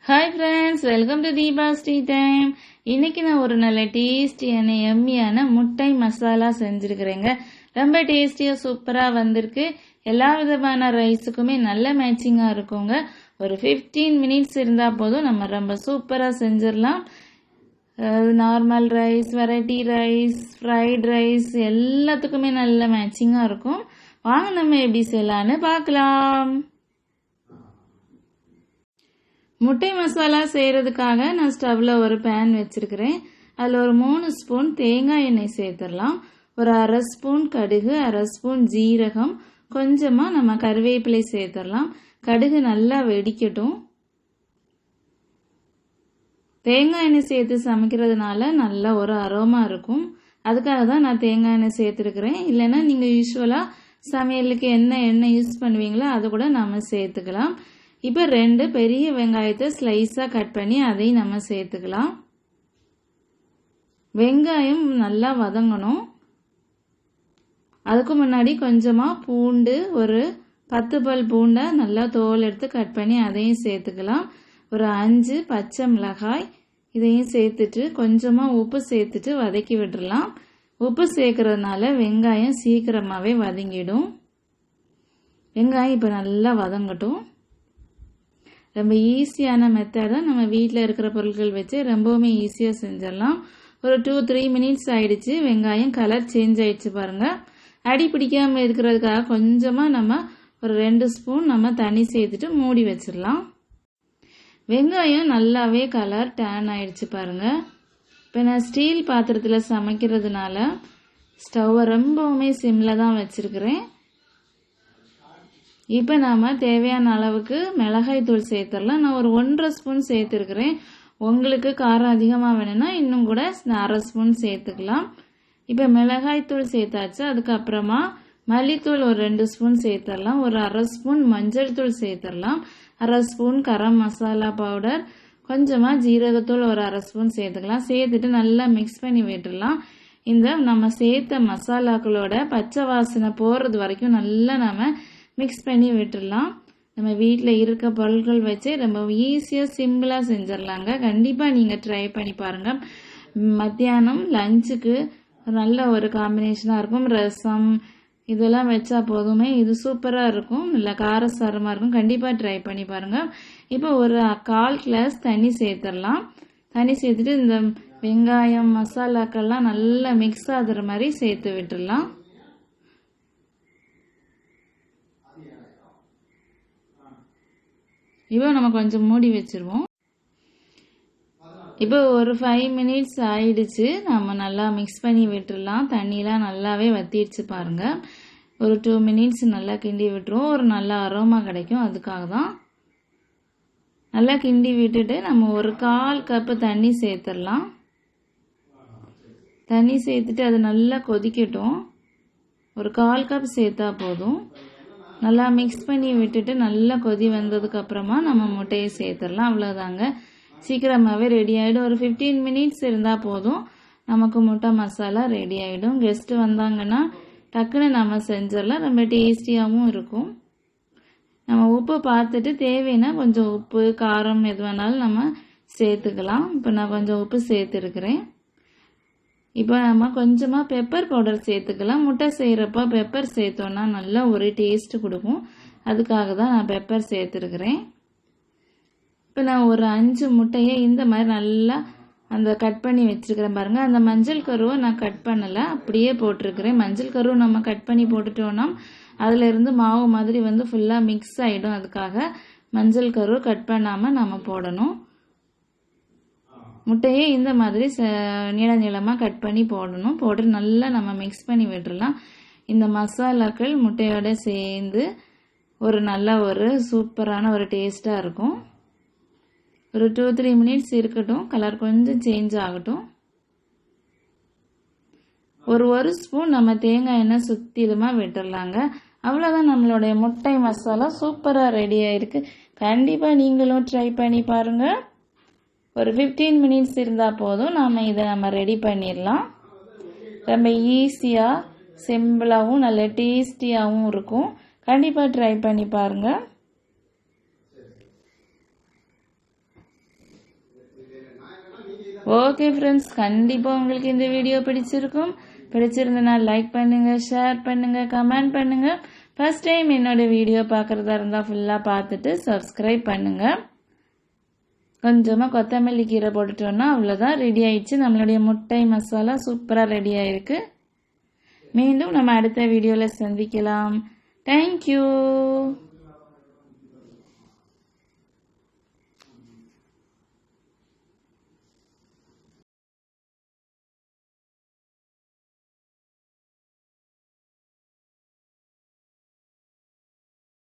Hi friends, welcome to Deepa's Tea Time. இன்னைக்கு நான் ஒரு நல்ல டேஸ்டியான எம்மியான முட்டை மசாலா செஞ்சிருக்கிறேங்க. ரொம்ப டேஸ்டியா சூப்பரா வந்திருக்கு. எல்லா விதமான ரைஸுக்குமே நல்ல மேட்சிங்கா இருக்குங்க. ஒரு 15 மினிட்ஸ் இருந்தா போதும் நம்ம ரொம்ப சூப்பரா செஞ்சிடலாம். Normal rice, variety rice, fried rice எல்லாத்துக்குமே நல்ல மேட்சிங்கா இருக்கும். வாங்க நம்ம எப்படி செய்யலான்னு பார்க்கலாம். முட்டை மசாலா செய்கிறதுக்காக நான் ஸ்டவ்வில் ஒரு பேன் வச்சுருக்கிறேன். அதில் ஒரு 3 ஸ்பூன் தேங்காய் எண்ணெய் சேர்த்துடலாம். ஒரு அரை ஸ்பூன் கடுகு, அரை ஸ்பூன் ஜீரகம், கொஞ்சமாக நம்ம கருவேப்பிலை சேர்த்துடலாம். கடுகு நல்லா வெடிக்கட்டும். தேங்காய் எண்ணெய் சேர்த்து சமைக்கிறதுனால நல்ல ஒரு அரோமா இருக்கும். அதுக்காக தான் நான் தேங்காய் எண்ணெய் சேர்த்துருக்கிறேன். இல்லைன்னா நீங்கள் யூஸ்வலாக சமையலுக்கு என்ன எண்ணெய் யூஸ் பண்ணுவீங்களோ அதை கூட நம்ம சேர்த்துக்கலாம். இப்போ 2 பெரிய வெங்காயத்தை ஸ்லைஸாக கட் பண்ணி அதையும் நம்ம சேர்த்துக்கலாம். வெங்காயம் நல்லா வதங்கணும். அதுக்கு முன்னாடி கொஞ்சமாக பூண்டு, ஒரு 10 பல் பூண்டை நல்லா தோல் எடுத்து கட் பண்ணி அதையும் சேர்த்துக்கலாம். ஒரு 5 பச்சை மிளகாய் இதையும் சேர்த்துட்டு கொஞ்சமாக உப்பு சேர்த்துட்டு வதக்கி விட்டுடலாம். உப்பு சேர்க்கறதுனால வெங்காயம் சீக்கிரமாகவே வதங்கிடும். வெங்காயம் இப்போ நல்லா வதங்கட்டும். ரொம்ப ஈஸியான மெத்தட் தான். நம்ம வீட்டில் இருக்கிற பொருட்கள் வச்சு ரொம்பவுமே ஈஸியாக செஞ்சிடலாம். ஒரு 2-3 மினிட்ஸ் ஆயிடுச்சு. வெங்காயம் கலர் சேஞ்ச் ஆயிடுச்சு பாருங்கள். அடி பிடிக்காமல் இருக்கிறதுக்காக கொஞ்சமாக நம்ம ஒரு 2 ஸ்பூன் நம்ம தண்ணி சேர்த்துட்டு மூடி வச்சிடலாம். வெங்காயம் நல்லாவே கலர் டேன் ஆயிடுச்சு பாருங்கள். இப்போ நான் ஸ்டீல் பாத்திரத்தில் சமைக்கிறதுனால ஸ்டவ்வை ரொம்பவுமே சிம்மில் தான் வச்சுருக்கிறேன். இப்போ நாம் தேவையான அளவுக்கு மிளகாய் தூள் சேர்த்துடலாம். நான் ஒரு 1.5 ஸ்பூன் சேர்த்துருக்கிறேன். உங்களுக்கு காரம் அதிகமாக வேணும்னா இன்னும் கூட அரை ஸ்பூன் சேர்த்துக்கலாம். இப்போ மிளகாய் தூள் சேர்த்தாச்சு. அதுக்கப்புறமா மல்லித்தூள் ஒரு 2 ஸ்பூன் சேர்த்துடலாம். ஒரு அரை ஸ்பூன் மஞ்சள் தூள் சேர்த்துடலாம். அரை ஸ்பூன் கரம் மசாலா பவுடர், கொஞ்சமாக ஜீரகத்தூள் ஒரு அரை ஸ்பூன் சேர்த்துக்கலாம். சேர்த்துட்டு நல்லா மிக்ஸ் பண்ணி விட்டுடலாம். இந்த நம்ம சேர்த்த மசாலாக்களோட பச்சை வாசனை போகிறது வரைக்கும் நல்லா நம்ம மிக்ஸ் பண்ணி விட்டுடலாம். நம்ம வீட்டில் இருக்க பொருட்கள் வச்சு ரொம்ப ஈஸியாக சிம்பிளாக செஞ்சிடலாங்க. கண்டிப்பாக நீங்கள் ட்ரை பண்ணி பாருங்கள். மத்தியானம் லஞ்சுக்கு நல்ல ஒரு காம்பினேஷனாக இருக்கும். ரசம் இதெல்லாம் வச்சா போதுமே, இது சூப்பராக இருக்கும். இல்லை காரசாரமாக இருக்கும். கண்டிப்பாக ட்ரை பண்ணி பாருங்கள். இப்போ ஒரு 1/4 கிளாஸ் தண்ணி சேர்த்துடலாம். தண்ணி சேர்த்துட்டு இந்த வெங்காயம் மசாலாக்கள்லாம் நல்லா மிக்ஸ் ஆகுற மாதிரி சேர்த்து விட்டுடலாம். இப்போ நம்ம கொஞ்சம் மூடி வச்சிருவோம். இப்போ ஒரு 5 மினிட்ஸ் ஆயிடுச்சு. நம்ம நல்லா மிக்ஸ் பண்ணி விட்டுடலாம். தண்ணியெலாம் நல்லாவே வத்திடுச்சு பாருங்கள். ஒரு 2 மினிட்ஸ் நல்லா கிண்டி விட்டுருவோம். ஒரு நல்ல அரோமா கிடைக்கும். அதுக்காக தான் நல்லா கிண்டி விட்டுட்டு நம்ம ஒரு 1/4 கப்பு தண்ணி சேர்த்துடலாம். தண்ணி சேர்த்துட்டு அது நல்லா கொதிக்கட்டும். ஒரு 1/4 கப் சேர்த்தா போதும். நல்லா மிக்ஸ் பண்ணி விட்டுட்டு நல்லா கொதி வந்ததுக்கு அப்புறமா நம்ம முட்டையை சேர்த்துடலாம். அவ்வளோதாங்க, சீக்கிரமாகவே ரெடி ஆகிடும். ஒரு 15 மினிட்ஸ் இருந்தால் போதும், நமக்கு முட்டை மசாலா ரெடி ஆகிடும். கெஸ்ட்டு வந்தாங்கன்னா டக்குன்னு நம்ம செஞ்சிடலாம். ரொம்ப டேஸ்டியாகவும் இருக்கும். நம்ம உப்பு பார்த்துட்டு தேவைன்னா கொஞ்சம் உப்பு காரம் எது வேணாலும் நம்ம சேர்த்துக்கலாம். இப்போ நான் கொஞ்சம் உப்பு சேர்த்துருக்கிறேன். இப்போ நம்ம கொஞ்சமாக பெப்பர் பவுடர் சேர்த்துக்கலாம். முட்டை செய்கிறப்போ பெப்பர் சேர்த்தோன்னா நல்லா ஒரு டேஸ்ட்டு கொடுக்கும். அதுக்காக தான் நான் பெப்பர் சேர்த்துருக்கிறேன். இப்போ நான் ஒரு 5 முட்டையை இந்த மாதிரி நல்லா அந்த கட் பண்ணி வச்சுருக்கிறேன் பாருங்கள். அந்த மஞ்சள் கருவை நான் கட் பண்ணலை, அப்படியே போட்டிருக்கிறேன். மஞ்சள் கருவை நம்ம கட் பண்ணி போட்டுட்டோன்னா அதிலிருந்து மாவு மாதிரி வந்து ஃபுல்லாக மிக்ஸ் ஆகிடும். அதுக்காக மஞ்சள் கருவை கட் பண்ணாமல் நம்ம போடணும். முட்டையை இந்த மாதிரி நீளமாக கட் பண்ணி போடணும். போட்டு நல்லா நம்ம மிக்ஸ் பண்ணி விட்டுடலாம். இந்த மசாலாக்கள் முட்டையோட சேர்ந்து ஒரு நல்ல ஒரு சூப்பரான ஒரு டேஸ்ட்டாக இருக்கும். ஒரு 2-3 மினிட்ஸ் இருக்கட்டும். கலர் கொஞ்சம் சேஞ்ச் ஆகட்டும். ஒரு ஸ்பூன் நம்ம தேங்காய் எண்ணெய் சுற்றிலுமாக விட்டுடலாங்க. அவ்வளோதான், நம்மளுடைய முட்டை மசாலா சூப்பராக ரெடி ஆகிருக்கு. கண்டிப்பாக நீங்களும் ட்ரை பண்ணி பாருங்கள். ஒரு 15 மினிட்ஸ் இருந்தால் போதும். இதை நம்ம ரெடி பண்ணிடலாம். ரொம்ப ஈஸியாக சிம்பிளாகவும் நல்ல டேஸ்டியாகவும் இருக்கும். கண்டிப்பாக ட்ரை பண்ணி பாருங்கள். ஓகே ஃப்ரெண்ட்ஸ், கண்டிப்பாக உங்களுக்கு இந்த வீடியோ பிடிச்சிருந்தனா லைக் பண்ணுங்கள், ஷேர் பண்ணுங்கள், கமெண்ட் பண்ணுங்கள். ஃபர்ஸ்ட் டைம் என்னோட வீடியோ பார்க்குறதா இருந்தால் ஃபுல்லாக பார்த்துட்டு சப்ஸ்கிரைப் பண்ணுங்கள். கொஞ்சமாக கொத்தமல்லி கீரை போட்டுட்டோன்னா அவ்வளோதான், ரெடி ஆயிடுச்சு. நம்மளுடைய முட்டை மசாலா சூப்பராக ரெடி ஆயிருக்கு. மீண்டும் நம்ம அடுத்த வீடியோவில் சந்திக்கலாம். தேங்க்யூ.